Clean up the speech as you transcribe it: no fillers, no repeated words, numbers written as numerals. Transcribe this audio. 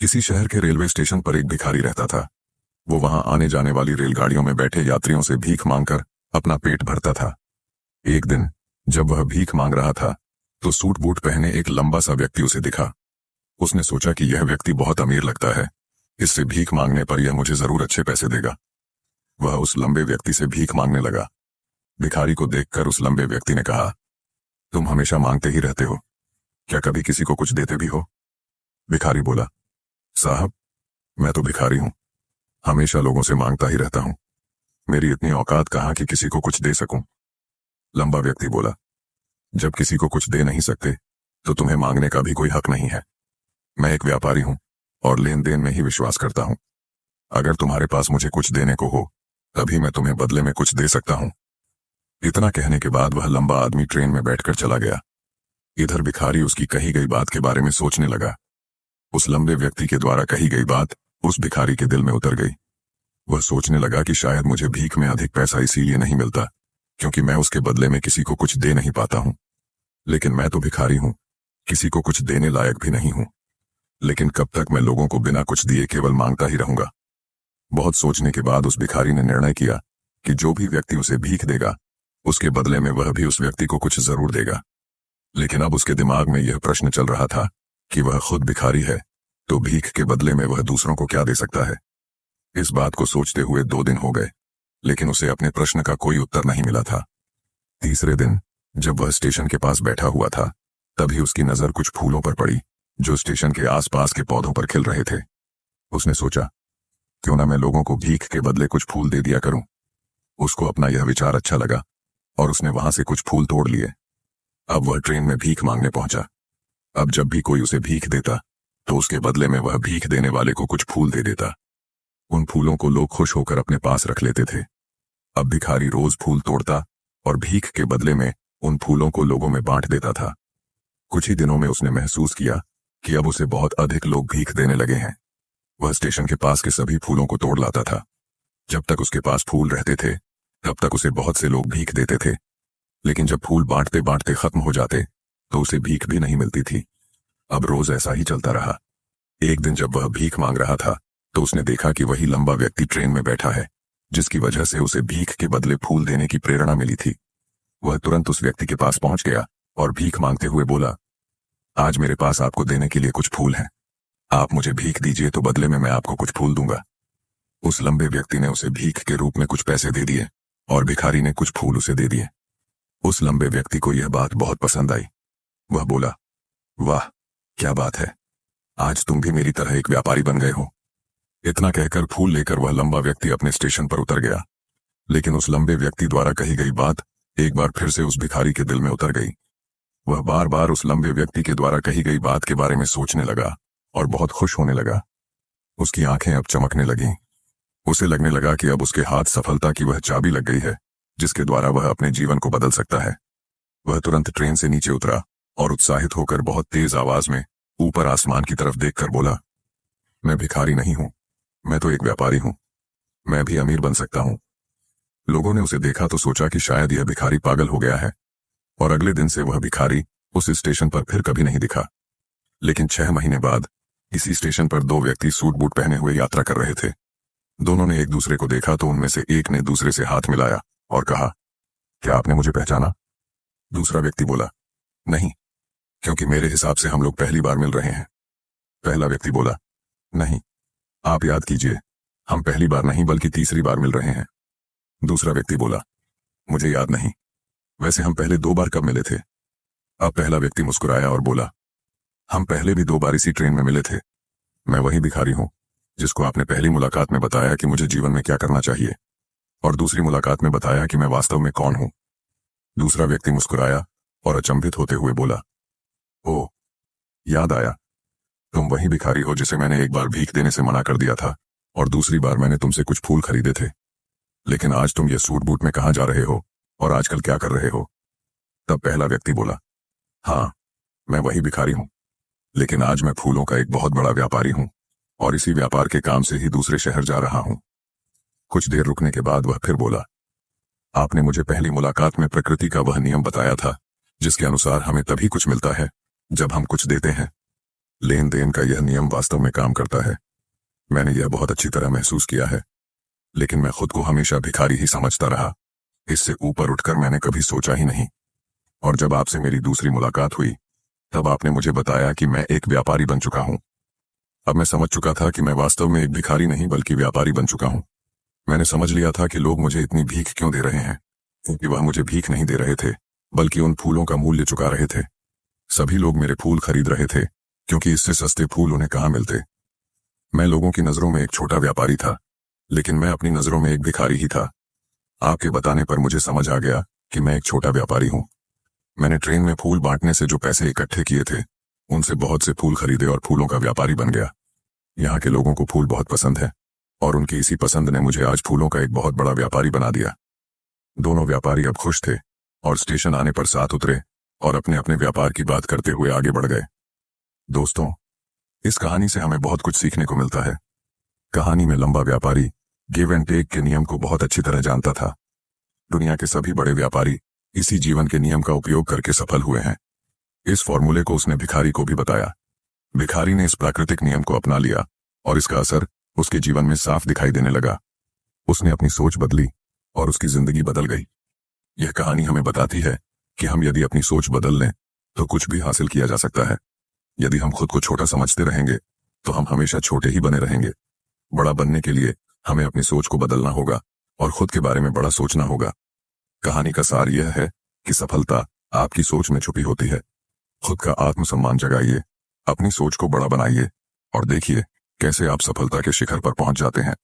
किसी शहर के रेलवे स्टेशन पर एक भिखारी रहता था। वो वहां आने जाने वाली रेलगाड़ियों में बैठे यात्रियों से भीख मांगकर अपना पेट भरता था। एक दिन जब वह भीख मांग रहा था तो सूट बूट पहने एक लंबा सा व्यक्ति उसे दिखा। उसने सोचा कि यह व्यक्ति बहुत अमीर लगता है, इससे भीख मांगने पर यह मुझे जरूर अच्छे पैसे देगा। वह उस लंबे व्यक्ति से भीख मांगने लगा। भिखारी को देखकर उस लंबे व्यक्ति ने कहा, तुम हमेशा मांगते ही रहते हो, क्या कभी किसी को कुछ देते भी हो? भिखारी बोला, साहब, मैं तो भिखारी हूं, हमेशा लोगों से मांगता ही रहता हूं। मेरी इतनी औकात कहां कि किसी को कुछ दे सकूं। लंबा व्यक्ति बोला, जब किसी को कुछ दे नहीं सकते तो तुम्हें मांगने का भी कोई हक नहीं है। मैं एक व्यापारी हूं और लेन देन में ही विश्वास करता हूं। अगर तुम्हारे पास मुझे कुछ देने को हो तभी मैं तुम्हें बदले में कुछ दे सकता हूं। इतना कहने के बाद वह लंबा आदमी ट्रेन में बैठकर चला गया। इधर भिखारी उसकी कही गई बात के बारे में सोचने लगा। उस लंबे व्यक्ति के द्वारा कही गई बात उस भिखारी के दिल में उतर गई। वह सोचने लगा कि शायद मुझे भीख में अधिक पैसा इसीलिए नहीं मिलता क्योंकि मैं उसके बदले में किसी को कुछ दे नहीं पाता हूं। लेकिन मैं तो भिखारी हूं, किसी को कुछ देने लायक भी नहीं हूं। लेकिन कब तक मैं लोगों को बिना कुछ दिए केवल मांगता ही रहूंगा? बहुत सोचने के बाद उस भिखारी ने निर्णय किया कि जो भी व्यक्ति उसे भीख देगा उसके बदले में वह भी उस व्यक्ति को कुछ जरूर देगा। लेकिन अब उसके दिमाग में यह प्रश्न चल रहा था कि वह खुद भिखारी है तो भीख के बदले में वह दूसरों को क्या दे सकता है। इस बात को सोचते हुए 2 दिन हो गए, लेकिन उसे अपने प्रश्न का कोई उत्तर नहीं मिला था। तीसरे दिन जब वह स्टेशन के पास बैठा हुआ था तभी उसकी नजर कुछ फूलों पर पड़ी जो स्टेशन के आसपास के पौधों पर खिल रहे थे। उसने सोचा, क्यों ना मैं लोगों को भीख के बदले कुछ फूल दे दिया करूं। उसको अपना यह विचार अच्छा लगा और उसने वहां से कुछ फूल तोड़ लिए। अब वह ट्रेन में भीख मांगने पहुंचा। अब जब भी कोई उसे भीख देता तो उसके बदले में वह भीख देने वाले को कुछ फूल दे देता। उन फूलों को लोग खुश होकर अपने पास रख लेते थे। अब भिखारी रोज फूल तोड़ता और भीख के बदले में उन फूलों को लोगों में बांट देता था। कुछ ही दिनों में उसने महसूस किया कि अब उसे बहुत अधिक लोग भीख देने लगे हैं। वह स्टेशन के पास के सभी फूलों को तोड़ लाता था। जब तक उसके पास फूल रहते थे तब तक उसे बहुत से लोग भीख देते थे, लेकिन जब फूल बांटते बांटते खत्म हो जाते तो उसे भीख भी नहीं मिलती थी। अब रोज ऐसा ही चलता रहा। एक दिन जब वह भीख मांग रहा था तो उसने देखा कि वही लंबा व्यक्ति ट्रेन में बैठा है जिसकी वजह से उसे भीख के बदले फूल देने की प्रेरणा मिली थी। वह तुरंत उस व्यक्ति के पास पहुंच गया और भीख मांगते हुए बोला, आज मेरे पास आपको देने के लिए कुछ फूल हैं। आप मुझे भीख दीजिए तो बदले में मैं आपको कुछ फूल दूंगा। उस लंबे व्यक्ति ने उसे भीख के रूप में कुछ पैसे दे दिए और भिखारी ने कुछ फूल उसे दे दिए। उस लंबे व्यक्ति को यह बात बहुत पसंद आई। वह बोला, वाह, क्या बात है, आज तुम भी मेरी तरह एक व्यापारी बन गए हो। इतना कहकर फूल लेकर वह लंबा व्यक्ति अपने स्टेशन पर उतर गया। लेकिन उस लंबे व्यक्ति द्वारा कही गई बात एक बार फिर से उस भिखारी के दिल में उतर गई। वह बार बार उस लंबे व्यक्ति के द्वारा कही गई बात के बारे में सोचने लगा और बहुत खुश होने लगा। उसकी आंखें अब चमकने लगीं। उसे लगने लगा कि अब उसके हाथ सफलता की वह चाबी लग गई है जिसके द्वारा वह अपने जीवन को बदल सकता है। वह तुरंत ट्रेन से नीचे उतरा और उत्साहित होकर बहुत तेज आवाज में ऊपर आसमान की तरफ देखकर बोला, मैं भिखारी नहीं हूं, मैं तो एक व्यापारी हूं, मैं भी अमीर बन सकता हूं। लोगों ने उसे देखा तो सोचा कि शायद यह भिखारी पागल हो गया है और अगले दिन से वह भिखारी उस स्टेशन पर फिर कभी नहीं दिखा। लेकिन 6 महीने बाद इसी स्टेशन पर 2 व्यक्ति सूट बूट पहने हुए यात्रा कर रहे थे। दोनों ने एक दूसरे को देखा तो उनमें से एक ने दूसरे से हाथ मिलाया और कहा, क्या आपने मुझे पहचाना? दूसरा व्यक्ति बोला, नहीं, क्योंकि मेरे हिसाब से हम लोग पहली बार मिल रहे हैं। पहला व्यक्ति बोला, नहीं, आप याद कीजिए, हम पहली बार नहीं बल्कि तीसरी बार मिल रहे हैं। दूसरा व्यक्ति बोला, मुझे याद नहीं, वैसे हम पहले 2 बार कब मिले थे? अब पहला व्यक्ति मुस्कुराया और बोला, हम पहले भी 2 बार इसी ट्रेन में मिले थे। मैं वही भिखारी हूं जिसको आपने पहली मुलाकात में बताया कि मुझे जीवन में क्या करना चाहिए और दूसरी मुलाकात में बताया कि मैं वास्तव में कौन हूं। दूसरा व्यक्ति मुस्कुराया और अचंभित होते हुए बोला, ओह, याद आया, तुम वही भिखारी हो जिसे मैंने एक बार भीख देने से मना कर दिया था और दूसरी बार मैंने तुमसे कुछ फूल खरीदे थे। लेकिन आज तुम ये सूट बूट में कहाँ जा रहे हो और आजकल क्या कर रहे हो? तब पहला व्यक्ति बोला, हाँ, मैं वही भिखारी हूं, लेकिन आज मैं फूलों का एक बहुत बड़ा व्यापारी हूं और इसी व्यापार के काम से ही दूसरे शहर जा रहा हूं। कुछ देर रुकने के बाद वह फिर बोला, आपने मुझे पहली मुलाकात में प्रकृति का वह नियम बताया था जिसके अनुसार हमें तभी कुछ मिलता है जब हम कुछ देते हैं। लेन देन का यह नियम वास्तव में काम करता है। मैंने यह बहुत अच्छी तरह महसूस किया है, लेकिन मैं खुद को हमेशा भिखारी ही समझता रहा। इससे ऊपर उठकर मैंने कभी सोचा ही नहीं। और जब आपसे मेरी दूसरी मुलाकात हुई, तब आपने मुझे बताया कि मैं एक व्यापारी बन चुका हूं। अब मैं समझ चुका था कि मैं वास्तव में एक भिखारी नहीं बल्कि व्यापारी बन चुका हूं। मैंने समझ लिया था कि लोग मुझे इतनी भीख क्यों दे रहे हैं, क्योंकि वह मुझे भीख नहीं दे रहे थे, बल्कि उन फूलों का मूल्य चुका रहे थे। सभी लोग मेरे फूल खरीद रहे थे, क्योंकि इससे सस्ते फूल उन्हें कहाँ मिलते। मैं लोगों की नजरों में एक छोटा व्यापारी था, लेकिन मैं अपनी नजरों में एक भिखारी ही था। आपके बताने पर मुझे समझ आ गया कि मैं एक छोटा व्यापारी हूँ। मैंने ट्रेन में फूल बांटने से जो पैसे इकट्ठे किए थे, उनसे बहुत से फूल खरीदे और फूलों का व्यापारी बन गया। यहाँ के लोगों को फूल बहुत पसंद है, और उनकी इसी पसंद ने मुझे आज फूलों का एक बहुत बड़ा व्यापारी बना दिया। दोनों व्यापारी अब खुश थे और स्टेशन आने पर साथ उतरे और अपने अपने व्यापार की बात करते हुए आगे बढ़ गए। दोस्तों, इस कहानी से हमें बहुत कुछ सीखने को मिलता है। कहानी में लंबा व्यापारी गिव एंड टेक के नियम को बहुत अच्छी तरह जानता था। दुनिया के सभी बड़े व्यापारी इसी जीवन के नियम का उपयोग करके सफल हुए हैं। इस फॉर्मूले को उसने भिखारी को भी बताया। भिखारी ने इस प्राकृतिक नियम को अपना लिया और इसका असर उसके जीवन में साफ दिखाई देने लगा। उसने अपनी सोच बदली और उसकी जिंदगी बदल गई। यह कहानी हमें बताती है कि हम यदि अपनी सोच बदल लें तो कुछ भी हासिल किया जा सकता है। यदि हम खुद को छोटा समझते रहेंगे तो हम हमेशा छोटे ही बने रहेंगे। बड़ा बनने के लिए हमें अपनी सोच को बदलना होगा और खुद के बारे में बड़ा सोचना होगा। कहानी का सार यह है कि सफलता आपकी सोच में छुपी होती है। खुद का आत्मसम्मान जगाइए, अपनी सोच को बड़ा बनाइए और देखिए कैसे आप सफलता के शिखर पर पहुंच जाते हैं।